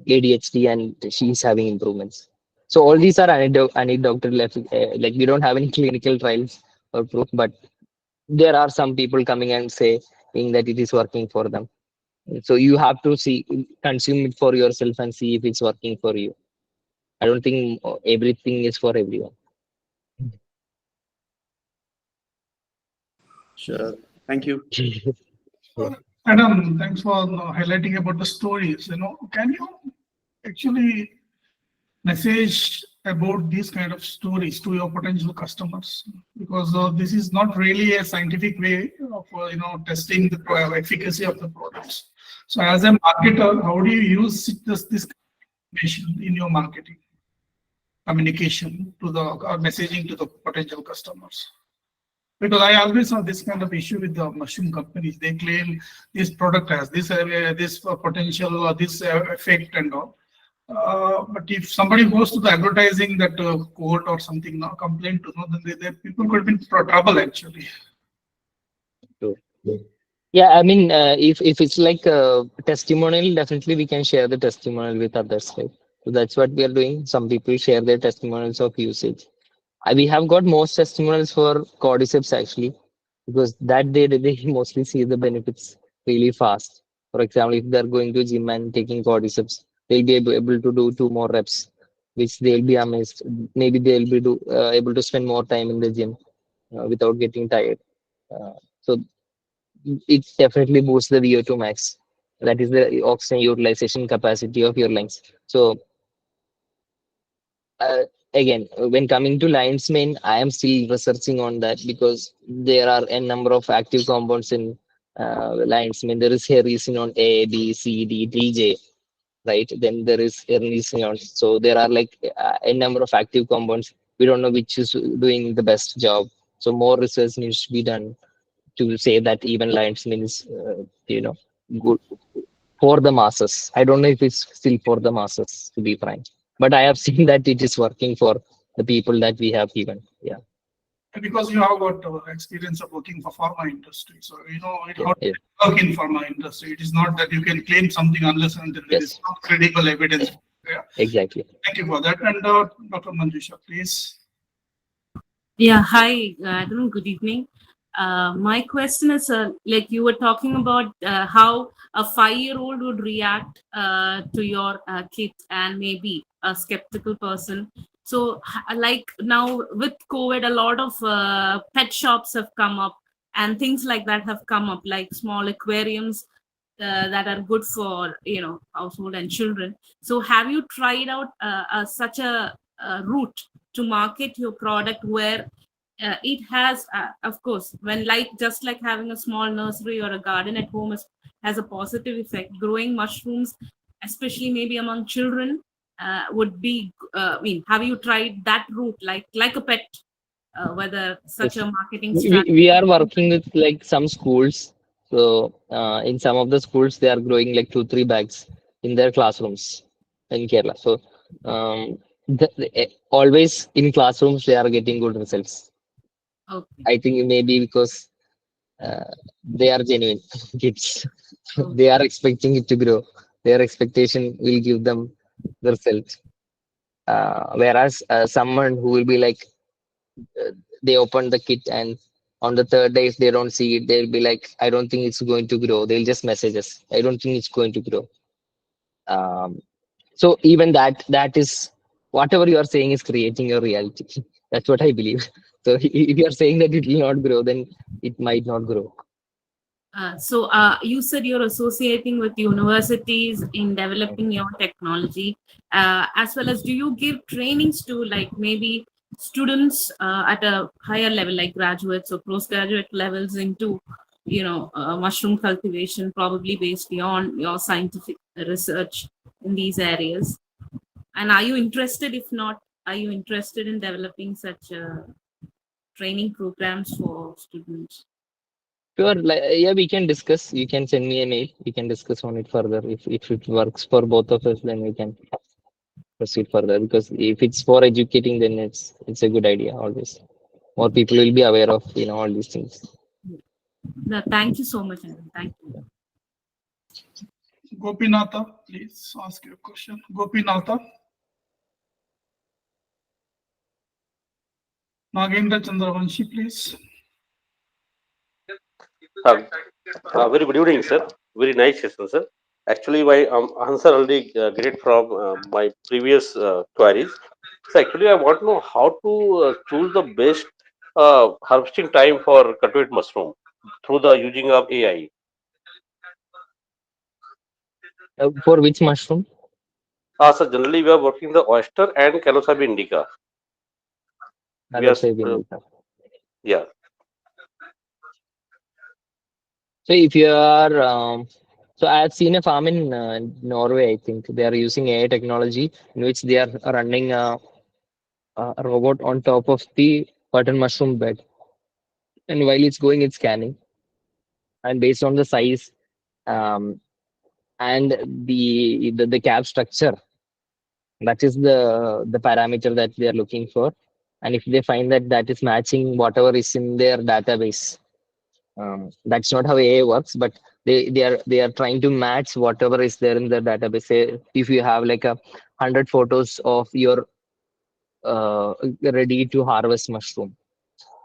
ADHD and she's having improvements. So all these are anecdotal. Like we don't have any clinical trials or proof, but there are some people coming and saying that it is working for them. So you have to consume it for yourself and see if it's working for you. I don't think everything is for everyone. Sure. Thank you. Yeah. Adam, thanks for highlighting about the stories. Can you actually message about these kind of stories to your potential customers? Because this is not really a scientific way of testing the efficacy of the products. So, as a marketer, how do you use this information in your marketing communication to the messaging to the potential customers? Because I always have this kind of issue with the mushroom companies. They claim this product has this potential or this effect and all. But if somebody goes to the advertising that court or something, now complaint to, then people could be in trouble actually. True. Yeah, I mean, if it's like a testimonial, definitely we can share the testimonial with others, right? So that's what we are doing. Some people share their testimonials of usage. We have got most testimonials for cordyceps actually, because that they mostly see the benefits really fast. For example, if they're going to gym and taking cordyceps, they'll be able to do 2 more reps, which they'll be amazed. Maybe they'll be able to spend more time in the gym without getting tired. So it definitely boosts the VO2 max. That is the oxygen utilization capacity of your lungs. So uh, again, when coming to lion's mane, I am still researching on that because there are a number of active compounds in lion's mane. There is hericinon A, B, C, D, T, J, right? Then there is hericinon. So there are like a number of active compounds. We don't know which is doing the best job. So more research needs to be done to say that even lion's mane is, good for the masses. I don't know if it's still for the masses, to be frank, but I have seen that it is working for the people that we have given. Yeah. because you have got experience of working for pharma industry, so you know it, how Yes, to work in pharma industry. It is not that you can claim something unless and until there is yes, some credible evidence. Yeah. exactly. Thank you for that. And Dr. Manjusha, please. Yeah, hi, Adam. Good evening. My question is like you were talking about how a 5-year-old would react to your kit and maybe a skeptical person. So, like now with COVID, a lot of pet shops have come up and things like that have come up, like small aquariums that are good for household and children. So, have you tried out such a route to market your product where it has of course when like just like having a small nursery or a garden at home has a positive effect, growing mushrooms especially maybe among children would be I mean, have you tried that route like a pet, whether such Yes. a marketing We are strategy? working with like some schools. So in some of the schools, they are growing like 2, 3 bags in their classrooms in Kerala. So always in classrooms, they are getting good results. Okay. I think maybe because uh, they are genuine kids. Okay. They are expecting it to grow. Their expectation will give them the result. Whereas someone who will be like, uh, they open the kit and on the third day, if they don't see it, they'll be like, I don't think it's going to grow. They'll just message us. I don't think it's going to grow. Um, so even that is whatever you are saying is creating your reality. That's what I believe. So if you are saying that it will not grow, then it might not grow. So you said you're associating with universities in developing your technology, as well as do you give trainings to like maybe students at a higher level, like graduates or postgraduate levels into, mushroom cultivation, probably based on your scientific research in these areas? And are you interested? If not, are you interested in developing such training programs for students? Sure, like, yeah, we can discuss. You can send me a mail. We can discuss on it further. If it works for both of us, then we can proceed further. Because if it's for educating, then it's a good idea always. More people will be aware of all these things. No, thank you so much, Anand. Thank you. Gopinatha, please ask your question. Gopinatha. Nagendra Chandravanshi, please. Very good evening, sir. Very nice session, sir. Actually, my answer already get it from my previous queries. So actually, I want to know how to choose the best harvesting time for cultivate mushroom through the using of AI. For which mushroom? So generally, we are working the oyster and Psilocybin indica. We are, Psilocybin indica. yeah. So if you are, so I have seen a farm in Norway. I think they are using AI technology in which they are running a robot on top of the button mushroom bed, and while it's going, it's scanning, and based on the size um, and the cap structure, that is the parameter that they are looking for, and if they find that that is matching whatever is in their database. That's not how AI works, but they are trying to match whatever is there in the database. Say if you have like 100 photos of your ready to harvest mushroom,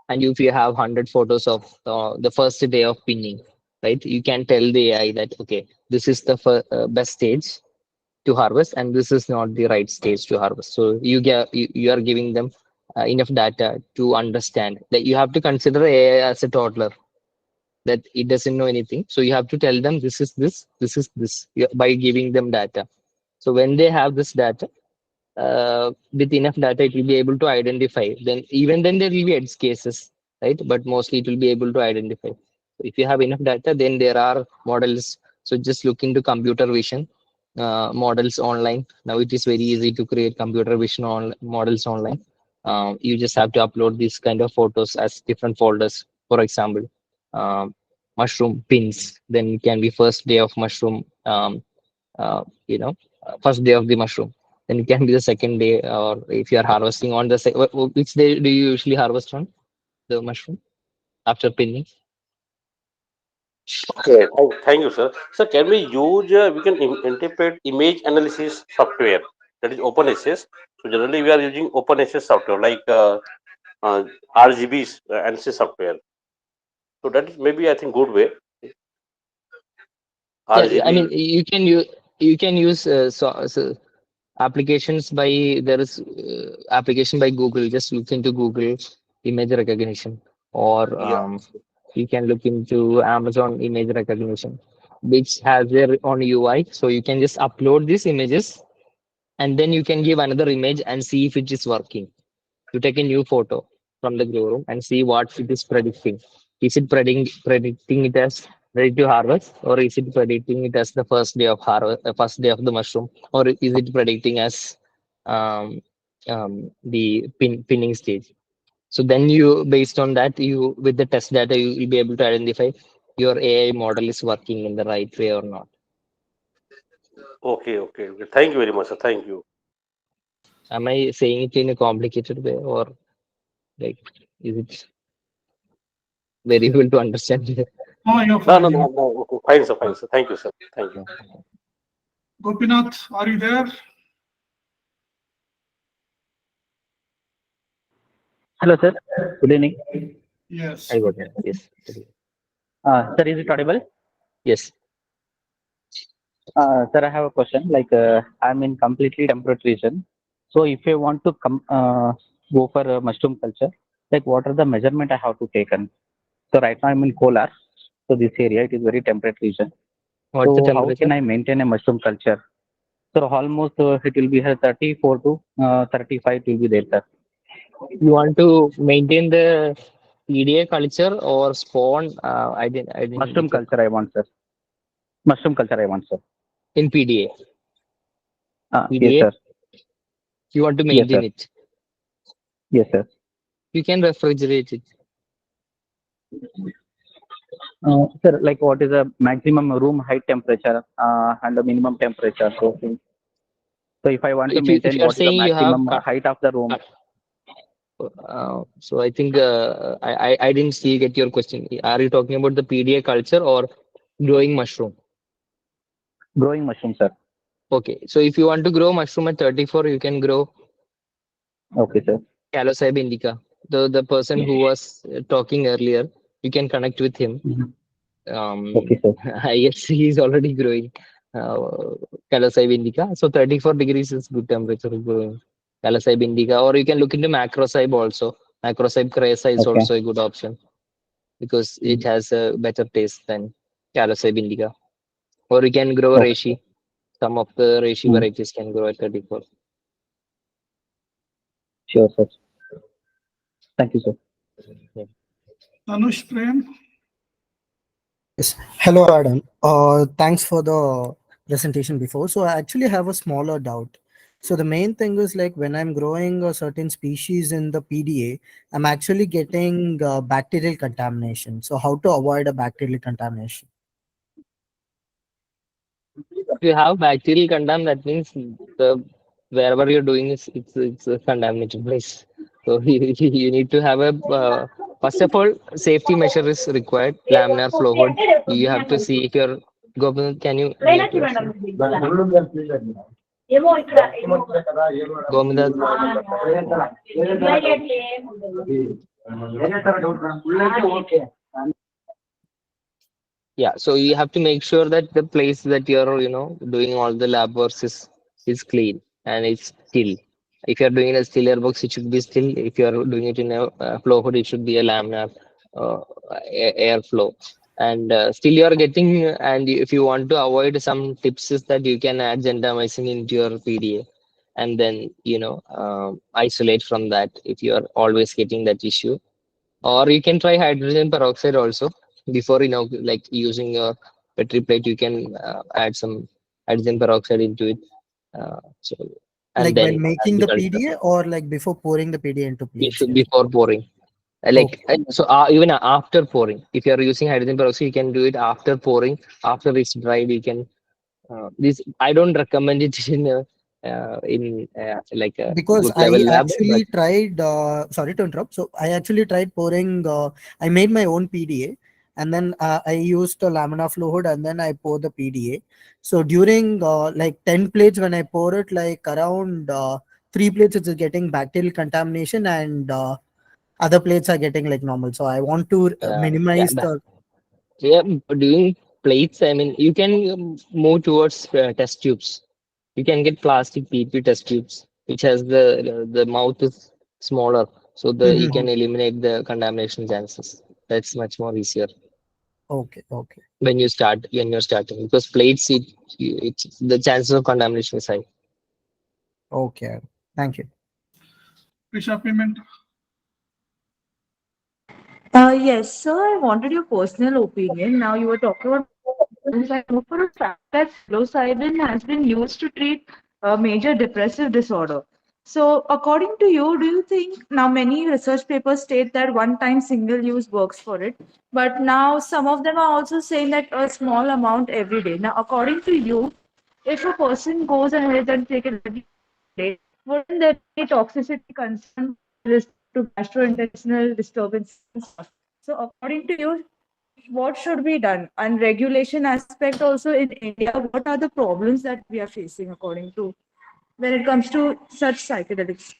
and if you have 100 photos of the first day of pinning, right? You can tell the AI that okay, this is the best stage to harvest, and this is not the right stage to harvest. So you are giving them enough data to understand that you have to consider AI as a toddler, that it doesn't know anything. So you have to tell them this is this by giving them data. So when they have this data, with enough data, it will be able to identify. Then even then there will be edge cases, right? But mostly it will be able to identify. So if you have enough data, then there are models. So just look into computer vision models online. Now it is very easy to create computer vision models online. You just have to upload these kind of photos as different folders. For example, mushroom pins. Then it can be first day of mushroom. First day of the mushroom. Then it can be the second day, or if you are harvesting on the which day do you usually harvest on? the mushroom after pinning. Okay, thank you, sir. So can we use, we can interpret image analysis software that is open access. So generally we are using open access software like RGB's analysis software. So that is maybe I think good way. Yeah, I mean RGB, you can use applications by there is application by Google. Just look into Google image recognition, or yeah. you can look into Amazon image recognition, which has their own UI. So you can just upload these images, and then you can give another image and see if it is working. You take a new photo from the grow room and see what it is predicting. Is it predicting it as ready to harvest, or is it predicting it as the first day of harvest, first day of the mushroom, or is it predicting as um, the pinning stage? So then you, based on that, you with the test data, you will be able to identify your AI model is working in the right way or not. Okay, okay, okay. Thank you very much, sir. Thank you. Am I saying it in a complicated way, or like is it very able to understand? Oh, you're No, no, fine. no, no. Okay, fine, sir. Fine, sir. Thank you, sir. Thank you. Gopinath, are you there? Hello, sir. Good evening. Yes. I got it. Yes. Sir, is it audible? Yes. Sir, I have a question. Like, I'm in completely temperate region. So, if I want to go for a mushroom culture, like, what are the measurement I have to take? So, right now I'm in Kolar. So, this area it is very temperate region. What's the So, how temperature? can I maintain a mushroom culture? So, almost it will be 34 to 35. It will be there, sir. You want to maintain the PDA culture or spawn? I didn't Mushroom get your culture, I want, sir. Mushroom culture, I want, sir. in PDA. Yes, PDA, sir. you want to Yes, maintain sir. it. Yes, sir. You can refrigerate it. Sir, like what is the maximum room height temperature and the minimum temperature? So if I want to If maintain, you are what is the saying you have maximum height of the room? so I think I didn't see get your question. Are you talking about the PDA culture or growing mushroom? Growing mushroom, sir. Okay, so if you want to grow mushroom at 34, you can grow Okay, sir. Calocybe indica. The person who was talking earlier, you can connect with him. Okay, sir. I guess he's already growing Psilocybin indica. So 34 degrees is good temperature for growing Psilocybin indica. Or you can look into macrocybe also. Macrocybe cresa is Okay. also a good option because it has a better taste than Psilocybin indica. Or you can grow Okay. reishi. Some of the reishi Mm. varieties can grow at 34. Sure, sir. Thank you, sir. Yeah. Anush Prem. Yes. Hello, Adam. Thanks for the presentation before. So I actually have a smaller doubt. So the main thing is like when I'm growing a certain species in the PDA, I'm actually getting bacterial contamination. So how to avoid a bacterial contamination? If you have bacterial contam, that means the wherever you're doing is it's a contaminated place. So you need to have a first of all safety measure is required. Laminar flow hood. You have to see if you're Govind, can you mute yourself? Govinda, yeah. So you have to make sure that the place that you're doing all the lab works is clean and it's still. If you're doing in a still airbox, it should be still. If you're doing it in a flow hood, it should be a laminar uh, airflow. And still you're getting, and if you want to avoid some tips is that you can add gentamicin into your PDA and then, isolate from that if you're always getting that issue. Or you can try hydrogen peroxide also before, like using your petri plate, you can add some hydrogen peroxide into it. So, and Like while then making the the culture PDA or like before pouring the PDA into plates here? before pouring. Like Okay. so, even after pouring, if you are using hydrogen peroxide, you can do it after pouring. After it's dried, you can. This I don't recommend it in in like a Because good level I lab, but actually tried, sorry to interrupt. So I actually tried pouring, I made my own PDA, and then I used a laminar flow hood, and then I pour the PDA. So during like 10 plates, when I pour it, like around 3 plates, it's getting bacterial contamination, and other plates are getting like normal. So I want to yeah, minimize the. yeah, doing plates, I mean, you can move towards test tubes. You can get plastic PP test tubes, which has the mouth is smaller, so the you Mhm. can eliminate the contamination chances. That's much more easier Okay, okay, when you're starting, because plates it's the chances of contamination is high. okay. Thank you. Risha Payment. Yes, so I wanted your personal opinion. Now you were talking about mushrooms. I know for a fact that psilocybin has been used to treat a major depressive disorder. So, according to you, do you think now many research papers state that one-time single use works for it, but now some of them are also saying that a small amount every day. Now, according to you, if a person goes ahead and take it every day, wouldn't there be any toxicity concern with to gastrointestinal disturbances and stuff? So, according to you, what should be done? And regulation aspect also in India, what are the problems that we are facing according to when it comes to such psychedelics?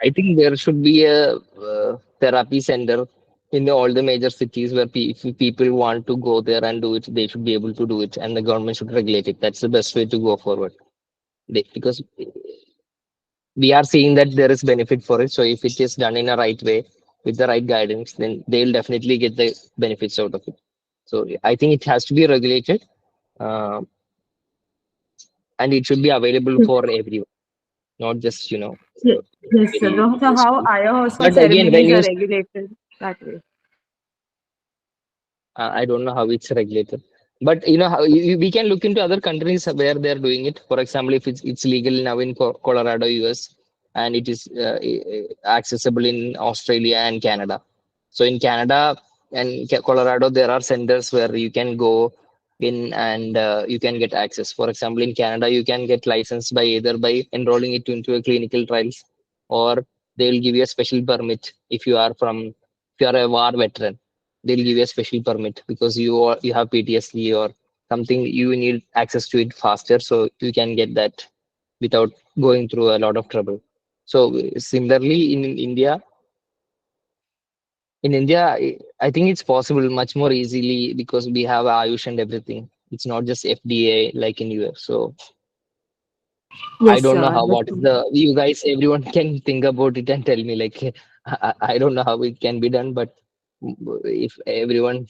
I think there should be a therapy center in all the major cities where if people want to go there and do it, they should be able to do it, and the government should regulate it. That's the best way to go forward. Because we are seeing that there is benefit for it. So if it is done in a right way with the right guidance, then they'll definitely get the benefits out of it. So I think it has to be regulated, uh, and it should be available for everyone, not just Ye- Yes, sir. very So how useful. ayahuasca But again, when ceremonies you are regulated that way? I don't know how it's regulated, but how we can look into other countries where they're doing it. For example, if it's legal now in Colorado, US, and it is accessible in Australia and Canada. So in Canada and Colorado, there are centers where you can go in and you can get access. For example, in Canada, you can get licensed by either by enrolling it into a clinical trials, or they will give you a special permit if you are a war veteran. They'll give you a special permit because you have PTSD or something. You need access to it faster, so you can get that without going through a lot of trouble. So similarly in India, I think it's possible much more easily because we have Ayush and everything. It's not just FDA like in US. So I Yes, don't sir. know how what is the Understood. you guys everyone can think about it and tell me like I don't know how it can be done, but if everyone,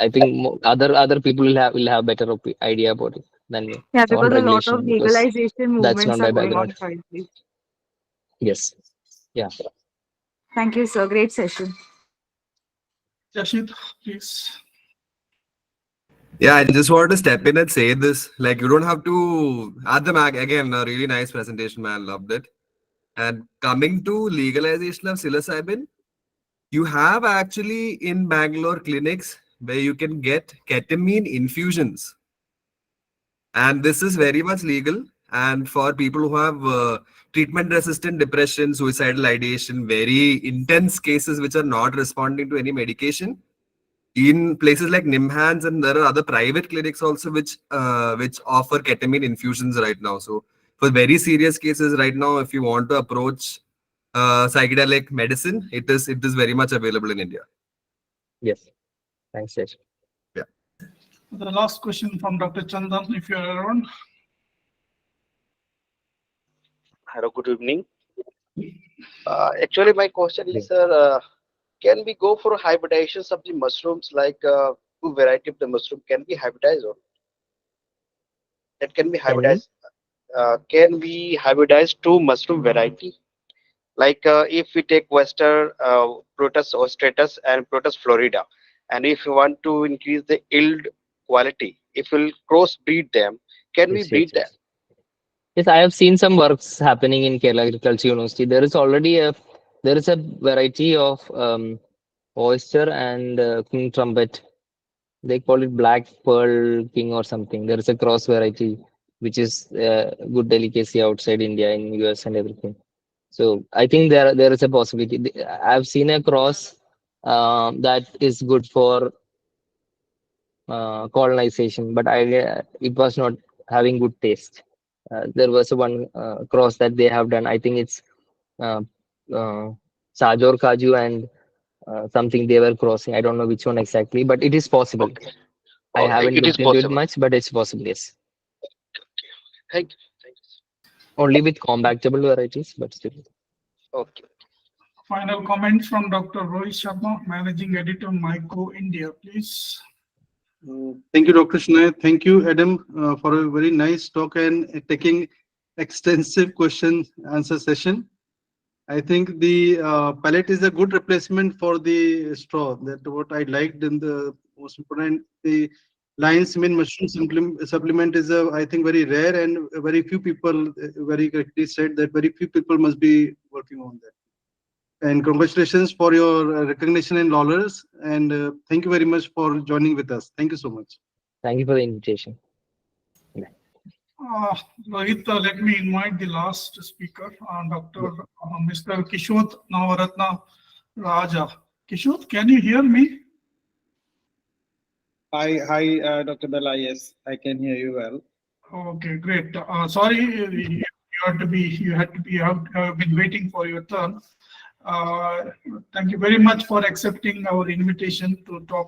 I think other people will have better idea about it than me Yeah, on because a lot regulation of because legalization that's not movements are my going background. on currently. Yes, yeah. Thank you, sir. Great session. Jashid, please. Yeah, I just want to step in and say this. Like, you don't have to add them again. A really nice presentation, man. Loved it. And coming to legalization of psilocybin, you have actually in Bangalore clinics where you can get ketamine infusions, and this is very much legal. And for people who have treatment-resistant depression, suicidal ideation, very intense cases which are not responding to any medication, in places like Nimhans, and there are other private clinics also which offer ketamine infusions right now. So for very serious cases right now, if you want to approach psychedelic medicine, it is very much available in India. Yes, thanks, Yash. Yeah. The last question from Dr. Chandan, if you're around. Hello, good evening. Actually, my question is, sir, can we go for hybridizations of the mushrooms, like two variety of the mushroom can be hybridized, or that can be Can we? hybridized? Can we hybridize two mushroom variety? Like if we take Western Protus ostratus and Protus florida, and if you want to increase the yield quality, if we'll crossbreed them, can we Yes, yes, breed that? yes. Yes, I have seen some works happening in Kerala Agriculture University. There is a variety of oyster and king trumpet. They call it black pearl king or something. There is a cross variety. which is good delicacy outside India, in US and everything. So I think there is a possibility. I've seen a cross that is good for colonization, but it was not having good taste. There was one cross that they have done. I think it's uh, uh, Sajor Kaju and something they were crossing. I don't know which one exactly, but it is possible. Okay. I haven't It is looked into it possible. much, but it's possible. Yes, Thank you. only with compactable varieties, but still. Okay. Final comments from Dr. Rohit Sharma, Managing Editor, Myco India, please. Thank you, Dr. Shnay. Thank you, Adam, for a very nice talk and taking extensive question answer session. I think the pellet is a good replacement for the straw. That what I liked in the most important. The lion's mane mushroom supplement is I think very rare, and very few people very correctly said that very few people must be working on that. And congratulations for your recognition and laurels. And thank you very much for joining with us. Thank you so much. Thank you for the invitation. Rohit, let me invite the last speaker, Mr. Kishot Navaratna Raja. Kishot, can you hear me? Hi, Dr. Bella. Yes, I can hear you well. Okay, great. Sorry, you have been waiting for your turn. Thank you very much for accepting our invitation to talk